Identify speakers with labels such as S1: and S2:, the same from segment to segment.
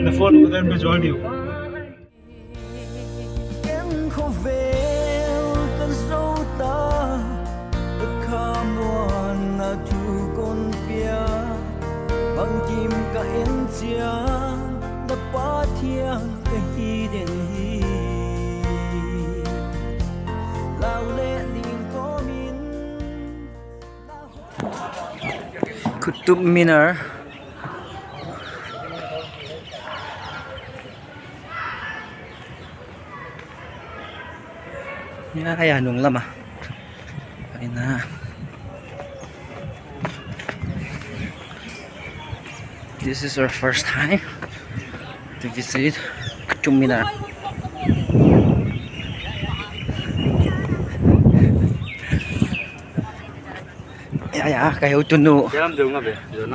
S1: The phone của em bây giờ điều.
S2: Bằng chim cả em chia đã bát thiên cái hi đen hi lao lệ liền có min Qutub Minar ya kaya nung lama ay na. This is our first time to visit Qutub Minar. Ya, kayo tuno.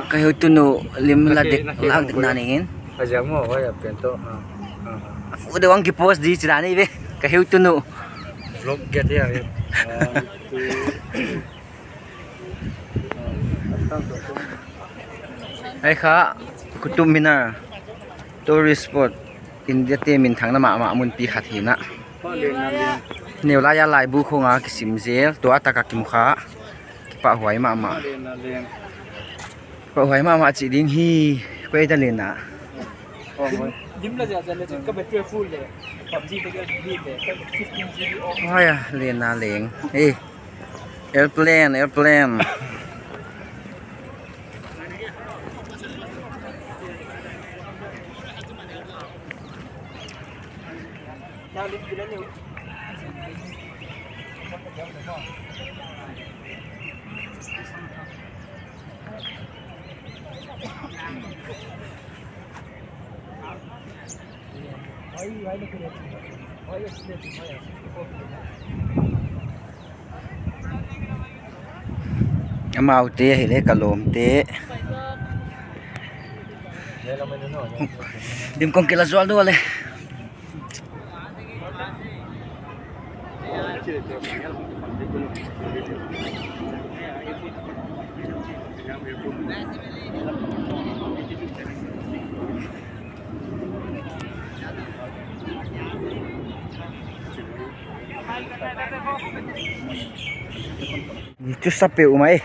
S2: Kayo tuno lim ladik naningin.
S1: Aja mo, kaya pento.
S2: Udah wang kipost di sini be. Kayo tuno.
S1: Vlog get ya.
S2: Ay ka Qutub Minar tourist spot India te min thang na ma mun pi khathina neula ya lai bu khonga kisim zel to ataka kim kha pa huai ma chi ding hi pe da lena
S1: Dim la ja le ka battery full le PUBG te ka bi le 15 GB off.
S2: Haya lena leng airplane Amau te hele kalom te dim kong kila zual do le itu sape umai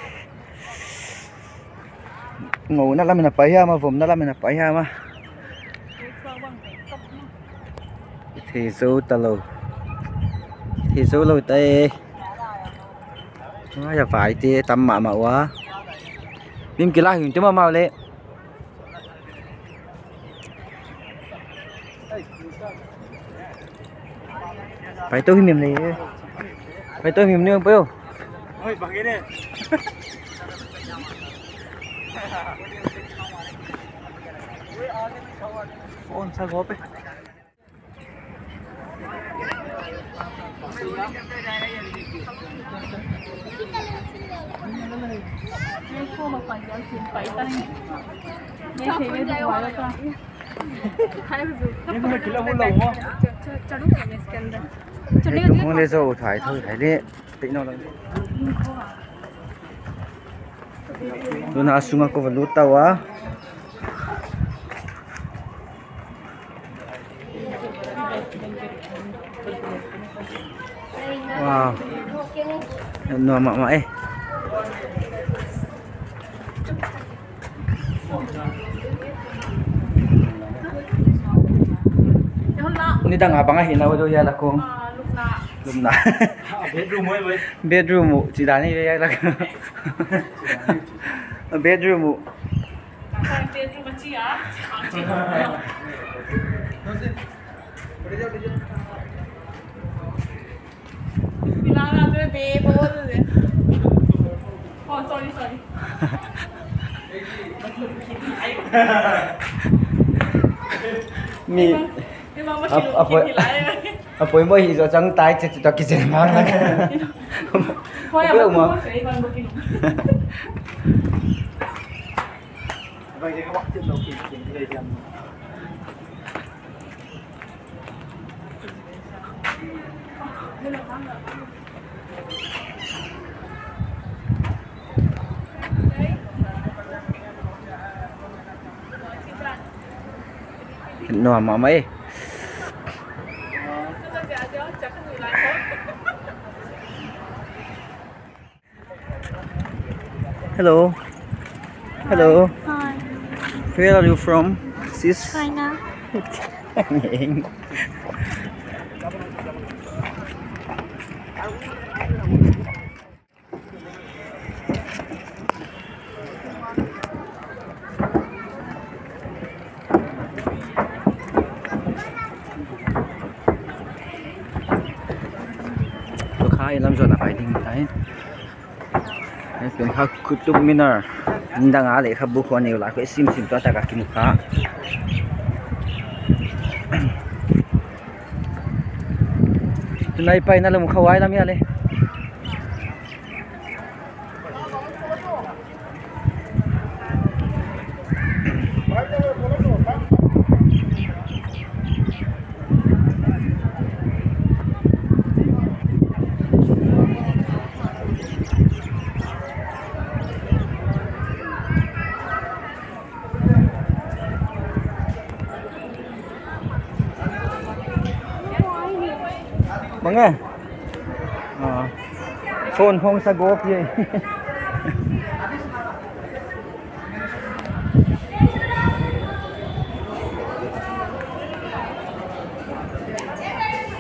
S2: ngủ nó làm mình phải ha mà vùng nó làm mình phải ha mà thì số lâu tê nó là phải tê tâm mạ mạo quá phim kia lại hình chứ mà màu lệ phải tôi mềm này phải tôi mềm nương bêu
S1: Ôi bằng cái này.
S2: Ôn sao góp ấy. Không lấy dầu thoải thôi thấy đi tính nó lên. Doon asung ako valutaw ah. Wow. Ano mama eh. Ini dah ngapa ngah hinaw do ya lakong. Lumna.
S1: Bedroom ấy vậy.
S2: Bedroom chỉ đá này vậy là. Bedroom.
S3: Bedroom chi à? Bilang ada bebol. Oh sorry.
S2: Mi. Apa yang boleh hijau cang tai cerita kisah mana kan? Apa yang mau?
S1: Vậy thì các bạn tiếp tục tìm cái gì
S2: เห็นหน่อมาไหม Hello. Hello.
S4: Hi,
S2: Where are you from? Sis.
S4: China.
S2: เอง ลูกค้าเอ็นลำจวนอะไรดิ้งไทยเป็นข้าวคุตุมินาร์ดังอะไรครับบุคคลนี้หลายคนซิมตัวแต่กับกินลูกค้าไหนไปนั่นเราเข้าไว้แล้วมีอะไรบังไงโซนพงสะโกกยี่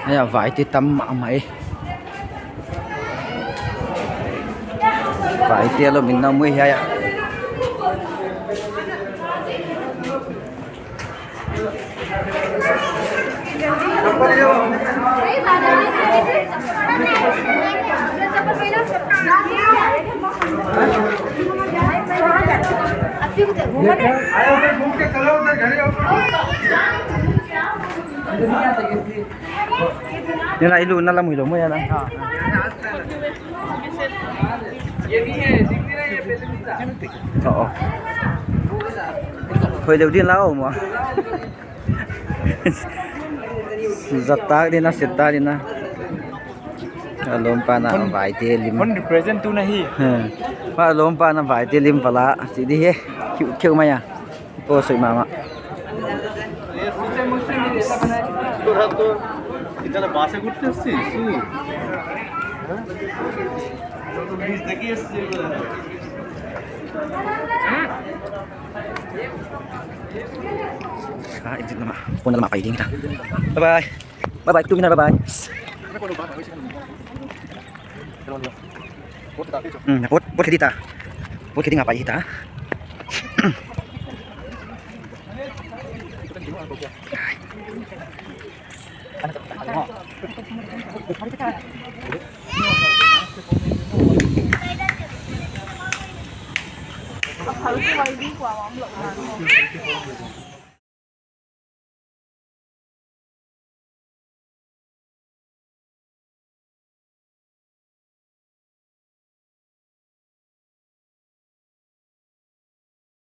S2: นี่ไหวที่ตำมาไหมไหวเตี้ยเราเป็นน้ำมือใหญ่นี่อะไรลูนั่นละมือหลงมือนะอ๋อเคยเดี๋ยวดิ้นแล้วมั้งZata din na sita din na. Lompa na vai te lim.
S1: One represent tu nahi.
S2: Pa lompa na vai te lim pala. Sidi he. Kyu maya. Po soi mama.
S5: তোরা তো এখানে বাসে ঘুরতে এসেছিস ব্রিজ দেখে এসেছিস
S2: Itu nama. Pun nama apa ini kita. Bye bye. Bye bye. Tu mina bye bye. Pot kita. Pot kita ngapain kita?
S3: Thử quay đi qua bóng lộn